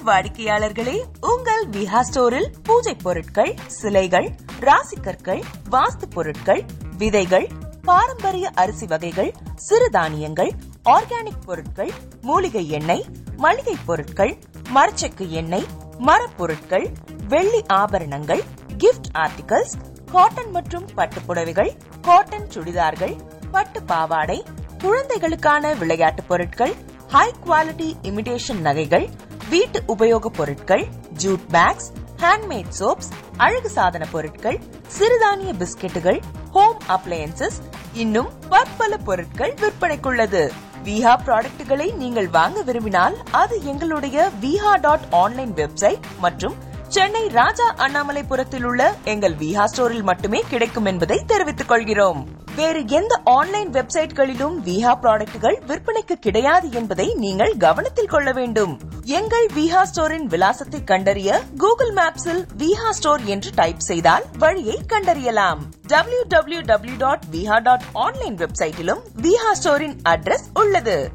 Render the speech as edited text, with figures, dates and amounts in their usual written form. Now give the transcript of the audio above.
வாடிக்கையாளர்களே, உங்கள் விஹா ஸ்டோரில் பூஜை பொருட்கள், சிலைகள், ராசிக்கற்கள், வாஸ்து பொருட்கள், விதைகள், பாரம்பரிய அரிசி வகைகள், சிறுதானியங்கள், ஆர்கானிக் பொருட்கள், மூலிகை எண்ணெய், மளிகை பொருட்கள், மரச்செக்கு எண்ணெய், மரப்பொருட்கள், வெள்ளி ஆபரணங்கள், கிஃப்ட் ஆர்டிகல்ஸ், காட்டன் மற்றும் பட்டு புடவைகள், காட்டன் சுடிதார்கள், பட்டு பாவாடை, குழந்தைகளுக்கான விளையாட்டு பொருட்கள், ஹை குவாலிட்டி இமிடேஷன் நகைகள், வீட்டு உபயோக பொருட்கள், ஜூட் பேக்ஸ், ஹேண்ட்மேட் சோப்ஸ், அழகு சாதன பொருட்கள், சிறுதானிய பிஸ்கெட்டுகள், ஹோம் அப்ளையன்சஸ், இன்னும் பற்பல பொருட்கள் விற்பனைக்குள்ளது. விஹா ப்ராடக்ட்களை நீங்கள் வாங்க விரும்பினால் அது எங்களுடைய viha.online வெப்சைட் மற்றும் சென்னை ராஜா அண்ணாமலைபுரத்தில் உள்ள எங்கள் விஹா ஸ்டோரில் மட்டுமே கிடைக்கும் என்பதை தெரிவித்துக் கொள்கிறோம். வேறு எந்த ஆன்லைன் வெப்சைட்களிலும் விஹா ப்ராடக்ட்கள் விற்பனைக்கு கிடையாது என்பதை நீங்கள் கவனத்தில் கொள்ள வேண்டும். எங்கள் விஹா ஸ்டோரின் விலாசத்தை கண்டறிய கூகுள் மேப்ஸில் விஹா ஸ்டோர் என்று டைப் செய்தால் வழியை கண்டறியலாம். www.viha.online வெப்சைட்டிலும் விஹா ஸ்டோரின் அட்ரஸ் உள்ளது.